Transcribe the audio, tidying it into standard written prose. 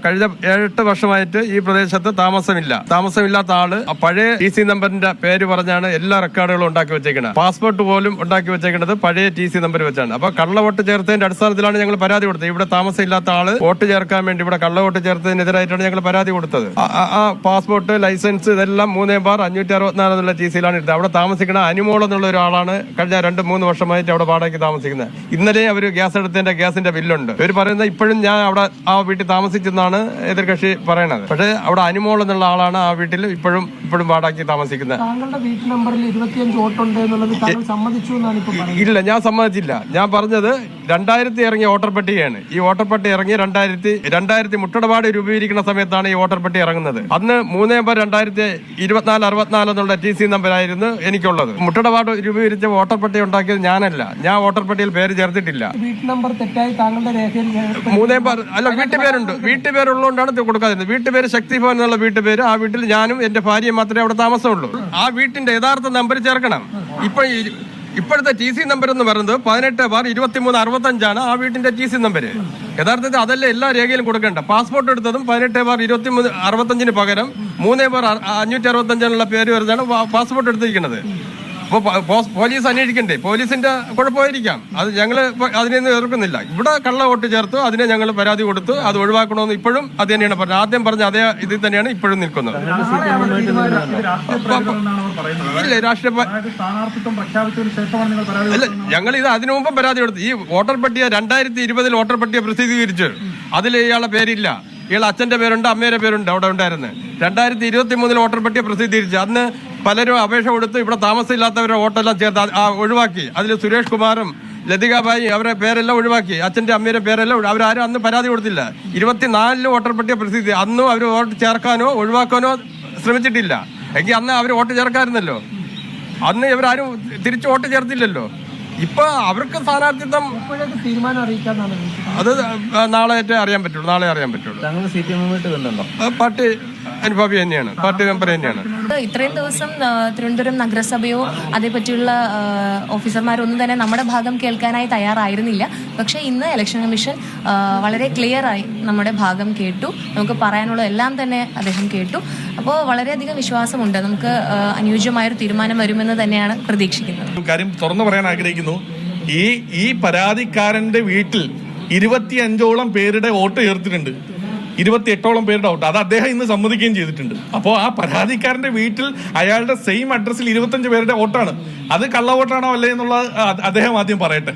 കഴിഞ്ഞ 7-8 വർഷമായിട്ട് ഈ പ്രദേശത്ത് താമസമില്ലാത്ത ആള് പഴയ TC നമ്പറിന്റെ പേര് പറഞ്ഞാണ് എല്ലാ റെക്കോർഡുകളും ഉണ്ടാക്കി വെച്ചേക്കുന്നത്. പാസ്പോർട്ട് പോലും ഉണ്ടാക്കി വെച്ചേക്കുന്നത് പഴയ TC നമ്പർ വെച്ചാണ്. അപ്പൊ കള്ളവോട്ട് ചേർത്തതിന്റെ അടിസ്ഥാനത്തിലാണ് ഞങ്ങൾ പരാതി കൊടുത്തത്. ഇവിടെ താമസമില്ലാത്ത ആള് വോട്ട് ചേർക്കാൻ വേണ്ടി ഇവിടെ കള്ളവോട്ട് ചേർത്തതിനെതിരായിട്ടാണ് ഞങ്ങൾ പരാതി കൊടുത്തത്. ആ പാസ്പോർട്ട്, ലൈസൻസ് ഇതെല്ലാം 3/564 എന്നുള്ള TCയിലാണ് എടുത്തത്. അവിടെ താമസിക്കുന്ന അനുമോൾ എന്നുള്ള ഒരാളാണ് കഴിഞ്ഞ 2-3 വർഷമായിട്ട് അവിടെ വാടകയ്ക്ക് താമസിക്കുന്നത്. ഇന്നലെ അവർ ഗ്യാസ് എടുത്തതിന്റെ ഗ്യാസിന്റെ ബില്ലുണ്ട്. ഇവർ പറയുന്നത് ഇപ്പോഴും ഞാൻ അവിടെ ആ വീട്ടിൽ താമസിച്ചെന്നാണ് എതിർകക്ഷി പറയണത്. പക്ഷേ അവിടെ അനുമോൾ എന്നുള്ള ആളാണ് ആ വീട്ടിൽ ഇപ്പോഴും വാടകയ്ക്ക് താമസിക്കുന്നത്. താങ്കളുടെ വീട്ടു നമ്പറിൽ 25 വോട്ടുണ്ട് എന്നുള്ളത് താങ്കൾ സമ്മതിച്ചു എന്നാണ് ഇപ്പോൾ പറയുന്നത്. ഇല്ല, ഞാൻ സമ്മതിച്ചില്ല. ഞാൻ പറഞ്ഞത് 2000 ഇറങ്ങിയ വോട്ടർ പട്ടികയാണ്. ഈ വോട്ടർ പട്ടിക ഇറങ്ങി 2000 മുട്ടടപാട് രൂപീകരിക്കുന്ന സമയത്താണ് ഈ വോട്ടർ പട്ടിക ഇറങ്ങുന്നത്. അന്ന് 3/2024-64 എന്നുള്ള TC നമ്പറായിരുന്നു എനിക്കുള്ളത്. മുട്ടടപാട് രൂപീകരിച്ച വോട്ടർ പട്ടിക ഉണ്ടാക്കിയത് ഞാനല്ല. ഞാൻ വോട്ടർ പട്ടികയിൽ പേര് ചേർത്തിട്ടില്ല. വീട്ടു നമ്പർ തെറ്റായി താങ്കളുടെ രേഖയിൽ വീട്ടുപേരുള്ളതുകൊണ്ടാണ് കൊടുക്കാതിരുന്നത്. വീട്ടുപേര് ശക്തിഭവൻ എന്നുള്ള വീട്ടുപേര്. ആ വീട്ടിൽ ഞാനും എന്റെ ഭാര്യയും മാത്രമേ അവിടെ താമസമുള്ളൂ. ആ വീട്ടിന്റെ യഥാർത്ഥ നമ്പർ ചേർക്കണം. ഇപ്പോഴത്തെ TC നമ്പർ എന്ന് പറയുന്നത് 18/2365 ആ വീട്ടിന്റെ TC നമ്പർ. യഥാർത്ഥത്തിൽ അതല്ല എല്ലാ രേഖയിലും കൊടുക്കേണ്ട. പാസ്പോർട്ട് എടുത്തതും 18/2365 പകരം 3/565 പേര് വരുന്നതാണ് പാസ്പോർട്ട് എടുത്തിരിക്കുന്നത്. അപ്പോൾ പോലീസ് അന്വേഷിക്കണ്ടേ? പോലീസിന്റെ കുഴപ്പമായിരിക്കാം. അത് ഞങ്ങൾ അതിനൊന്നും എതിർക്കുന്നില്ല. ഇവിടെ കള്ള വോട്ട് ചേർത്തു, അതിനെ ഞങ്ങൾ പരാതി കൊടുത്തു. അത് ഒഴിവാക്കണമെന്ന് ഇപ്പോഴും അത് തന്നെയാണ് പറഞ്ഞത്. ആദ്യം പറഞ്ഞ അതേ ഇതിൽ തന്നെയാണ് ഇപ്പോഴും നിൽക്കുന്നത്. ഇല്ല, അല്ല, ഞങ്ങൾ ഇത് അതിനു മുമ്പ് പരാതി കൊടുത്തു. ഈ വോട്ടർ പട്ടിക 2020 വോട്ടർ പട്ടിക പ്രസിദ്ധീകരിച്ചു. അതിൽ ഇയാളുടെ പേരില്ല. ഇയാളെ അച്ഛന്റെ പേരുണ്ട്, അമ്മയുടെ പേരുണ്ട് അവിടെ ഉണ്ടായിരുന്നു. 2023 വോട്ടർ പട്ടിക പ്രസിദ്ധീകരിച്ചു. അന്ന് പലരും അപേക്ഷ കൊടുത്ത് ഇവിടെ താമസമില്ലാത്തവരുടെ വോട്ടെല്ലാം ചേർത്ത് ഒഴിവാക്കി. അതിൽ സുരേഷ് കുമാറും ലതികാബായി അവരുടെ പേരെല്ലാം ഒഴിവാക്കി. അച്ഛന്റെ അമ്മയുടെ പേരെല്ലാം അവരാരും അന്ന് പരാതി കൊടുത്തില്ല. 24 വോട്ടർ പട്ടിക പ്രസിദ്ധീകരിച്ചു. അന്നും അവർ വോട്ട് ചേർക്കാനോ ഒഴിവാക്കാനോ ശ്രമിച്ചിട്ടില്ല. എങ്കിൽ അന്ന് അവർ വോട്ട് ചേർക്കാറുന്നല്ലോ. അന്ന് ഇവരാരും തിരിച്ചു വോട്ട് ചേർത്തില്ലല്ലോ. ഇപ്പൊ അവർക്ക് സ്ഥാനാർത്ഥിത്വം തീരുമാനം അറിയിക്കാന്നാണ്. അത് നാളെ അറിയാൻ പറ്റുള്ളൂ. പാർട്ടി അനുഭാവി തന്നെയാണ്, പാർട്ടി മെമ്പർ തന്നെയാണ്. ഇത്രയും ദിവസം തിരുവനന്തപുരം നഗരസഭയോ അതേപറ്റിയുള്ള ഓഫീസർമാരൊന്നും തന്നെ നമ്മുടെ ഭാഗം കേൾക്കാനായി തയ്യാറായിരുന്നില്ല. പക്ഷേ ഇന്ന് ഇലക്ഷൻ കമ്മീഷൻ വളരെ ക്ലിയറായി നമ്മുടെ ഭാഗം കേട്ടു. നമുക്ക് പറയാനുള്ള എല്ലാം തന്നെ അദ്ദേഹം കേട്ടു. അപ്പോൾ വളരെയധികം വിശ്വാസമുണ്ട് നമുക്ക് അനുയോജ്യമായൊരു തീരുമാനം വരുമെന്ന് തന്നെയാണ് പ്രതീക്ഷിക്കുന്നത്. കാര്യം തുറന്നു പറയാൻ ആഗ്രഹിക്കുന്നു. ഈ പരാതിക്കാരന്റെ വീട്ടിൽ 25ഓളം പേരുടെ വോട്ട് ചേർത്തിട്ടുണ്ട്. 28ഓളം പേരുടെ വോട്ട്. അത് അദ്ദേഹം ഇന്ന് സമ്മതിക്കുകയും ചെയ്തിട്ടുണ്ട്. അപ്പോൾ ആ പരാതിക്കാരന്റെ വീട്ടിൽ അയാളുടെ സെയിം അഡ്രസ്സിൽ 25 പേരുടെ വോട്ടാണ്. അത് കള്ളവോട്ടാണോ അല്ലേ എന്നുള്ളത് അദ്ദേഹം ആദ്യം പറയട്ടെ.